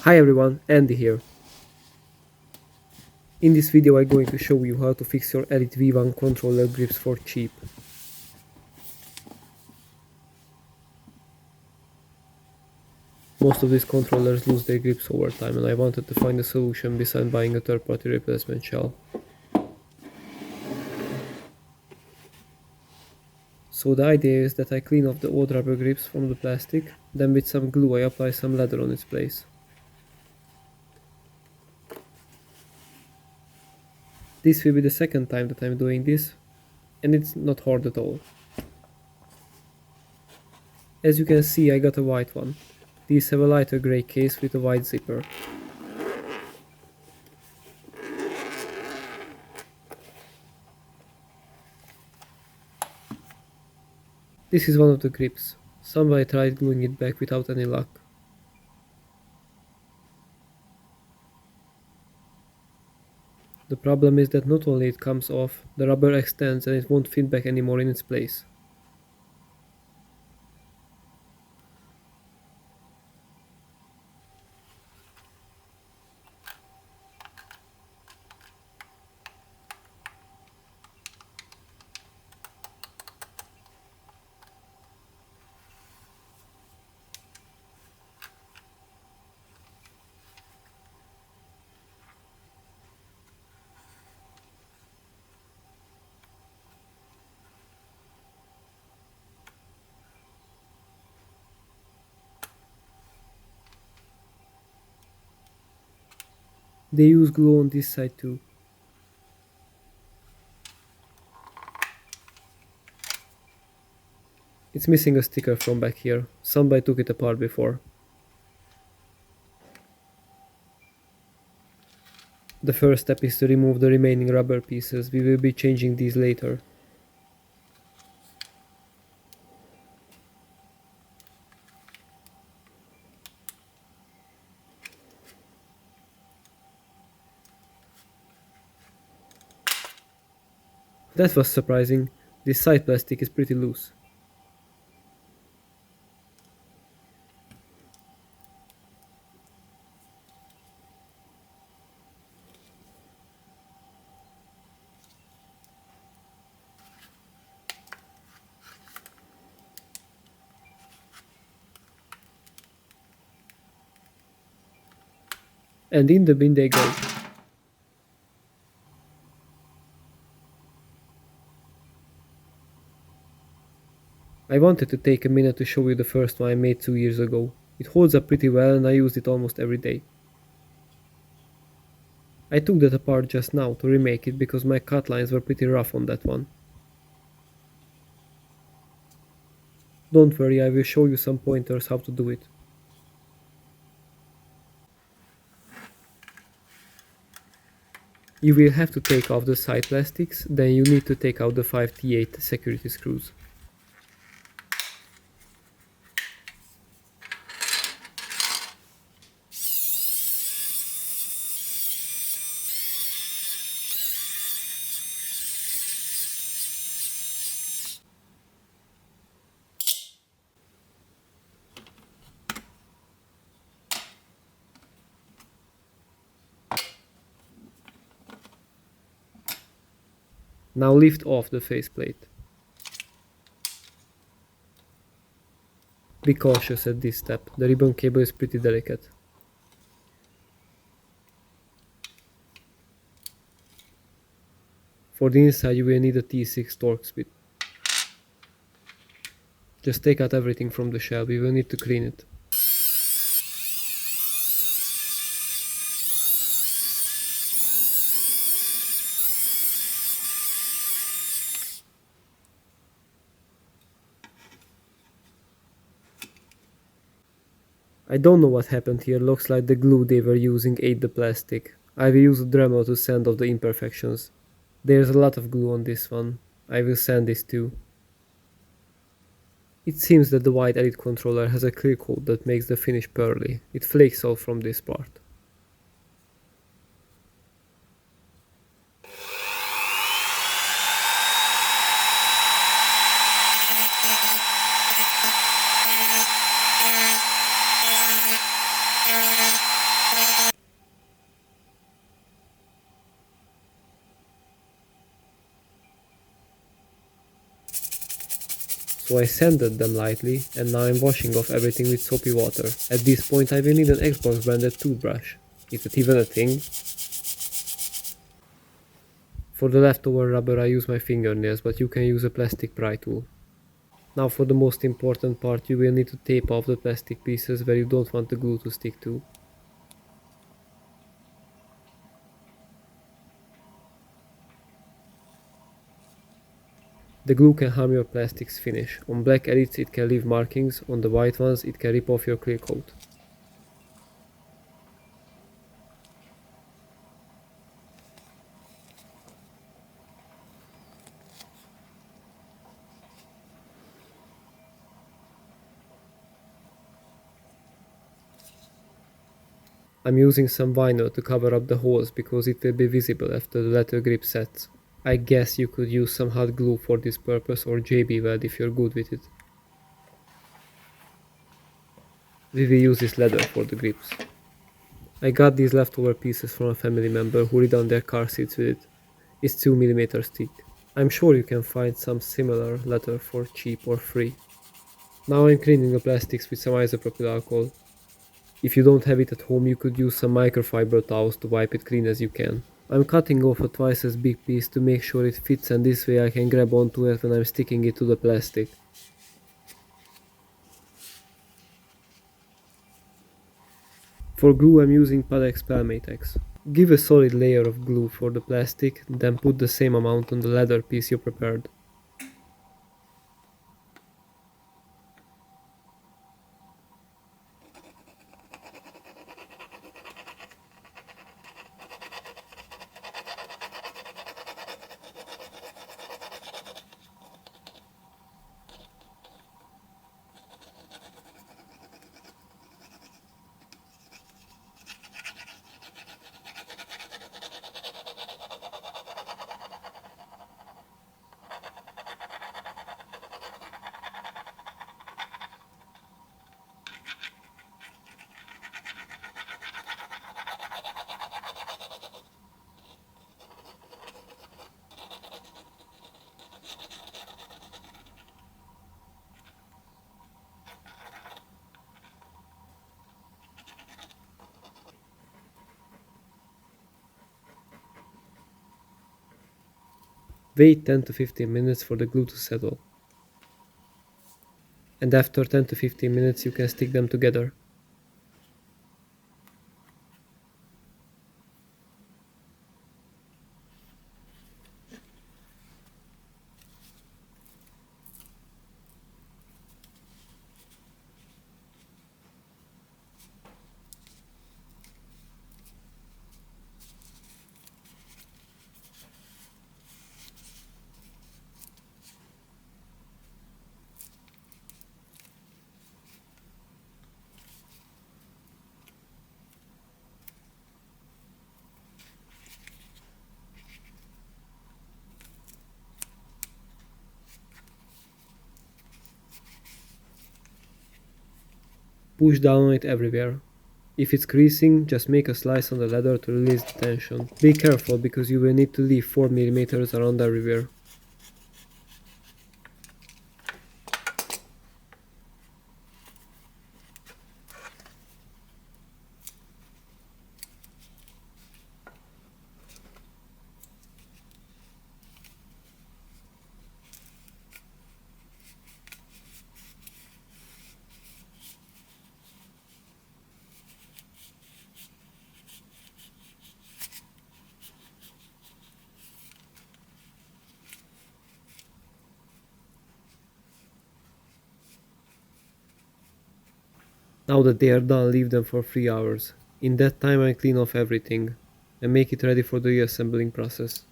Hi everyone, Andy here. In this video I'm going to show you how to fix your Elite V1 controller grips for cheap. Most of these controllers lose their grips over time and I wanted to find a solution besides buying a third-party replacement shell. So the idea is that I clean off the old rubber grips from the plastic, then with some glue I apply some leather on its place. This will be the second time that I'm doing this, and it's not hard at all. As you can see, I got a white one. These have a lighter grey case with a white zipper. This is one of the grips. Somebody tried gluing it back without any luck. The problem is that not only it comes off, the rubber extends and it won't fit back anymore in its place. They use glue on this side too. It's missing a sticker from back here. Somebody took it apart before. The first step is to remove the remaining rubber pieces. We will be changing these later. That was surprising. This side plastic is pretty loose. And in the bin they go. I wanted to take a minute to show you the first one I made 2 years ago. It holds up pretty well and I used it almost every day. I took that apart just now to remake it because my cut lines were pretty rough on that one. Don't worry, I will show you some pointers how to do it. You will have to take off the side plastics, then you need to take out the 5T8 security screws. Now lift off the faceplate. Be cautious at this step, the ribbon cable is pretty delicate. For the inside you will need a T6 Torx bit. Just take out everything from the shell, we will need to clean it. I don't know what happened here, looks like the glue they were using ate the plastic. I will use a Dremel to sand off the imperfections. There's a lot of glue on this one. I will sand this too. It seems that the white Elite controller has a clear coat that makes the finish pearly. It flakes off from this part. So I sanded them lightly, and now I'm washing off everything with soapy water. At this point I will need an Xbox branded toothbrush. Is it even a thing? For the leftover rubber I use my fingernails, but you can use a plastic pry tool. Now for the most important part, you will need to tape off the plastic pieces where you don't want the glue to stick to. The glue can harm your plastic's finish. On black edits it can leave markings, on the white ones it can rip off your clear coat. I'm using some vinyl to cover up the holes because it will be visible after the leather grip sets. I guess you could use some hot glue for this purpose or JB Weld if you're good with it. We will use this leather for the grips. I got these leftover pieces from a family member who redone their car seats with it. It's 2 mm thick. I'm sure you can find some similar leather for cheap or free. Now I'm cleaning the plastics with some isopropyl alcohol. If you don't have it at home, you could use some microfiber towels to wipe it clean as you can. I'm cutting off a twice as big piece to make sure it fits, and this way I can grab onto it when I'm sticking it to the plastic. For glue I'm using Padex Palmatex. Give a solid layer of glue for the plastic, then put the same amount on the leather piece you prepared. Wait 10 to 15 minutes for the glue to settle. And after 10 to 15 minutes you can stick them together. Push down on it everywhere. If it's creasing, just make a slice on the leather to release the tension. Be careful because you will need to leave 4 mm around everywhere. Now that they are done, leave them for 3 hours. In that time I clean off everything and make it ready for the reassembling process.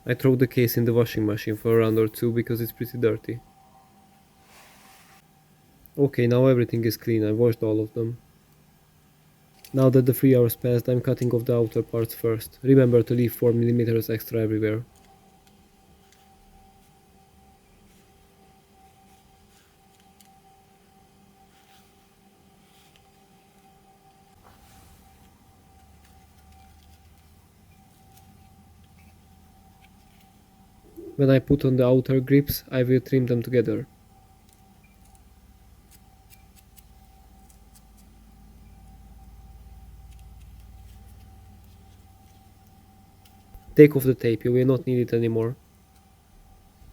I throw the case in the washing machine for a round or two because it's pretty dirty. Okay, now everything is clean, I washed all of them. Now that the 3 hours passed, I'm cutting off the outer parts first. Remember to leave 4 mm extra everywhere. When I put on the outer grips, I will trim them together. Take off the tape, you will not need it anymore.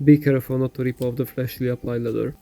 Be careful not to rip off the freshly applied leather.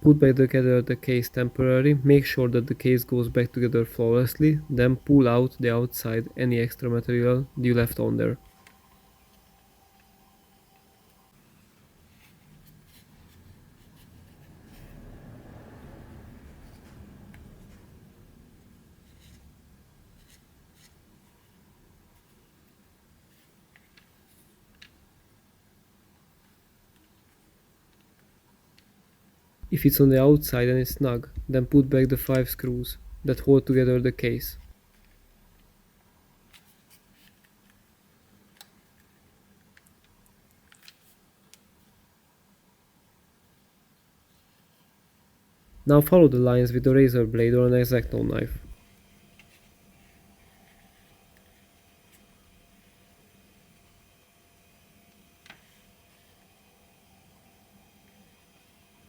Put back together the case temporarily, make sure that the case goes back together flawlessly, then pull out the outside any extra material you left on there. If it's on the outside and it's snug, then put back the 5 screws that hold together the case. Now follow the lines with a razor blade or an X-Acto knife.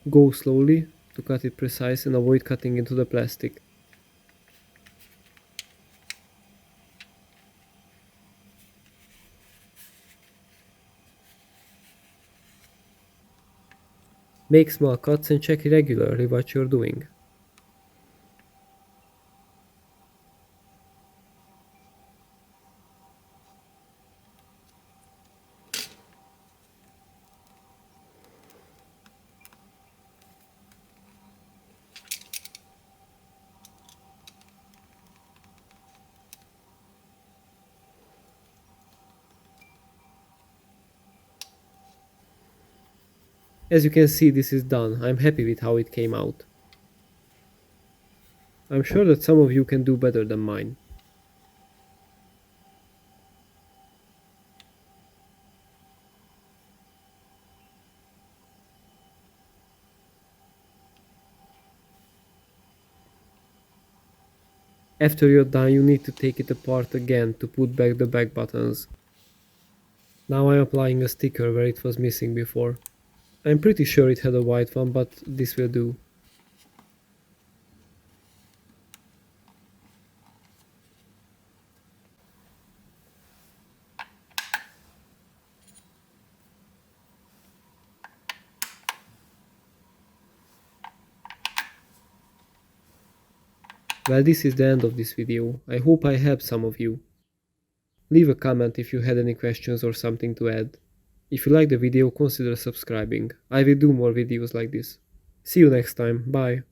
Go slowly to cut it precise and avoid cutting into the plastic. Make small cuts and check regularly what you're doing. As you can see, this is done. I'm happy with how it came out. I'm sure that some of you can do better than mine. After you're done, you need to take it apart again to put back the back buttons. Now I'm applying a sticker where it was missing before. I'm pretty sure it had a white one, but this will do. Well, this is the end of this video. I hope I helped some of you. Leave a comment if you had any questions or something to add. If you like the video, consider subscribing. I will do more videos like this. See you next time. Bye.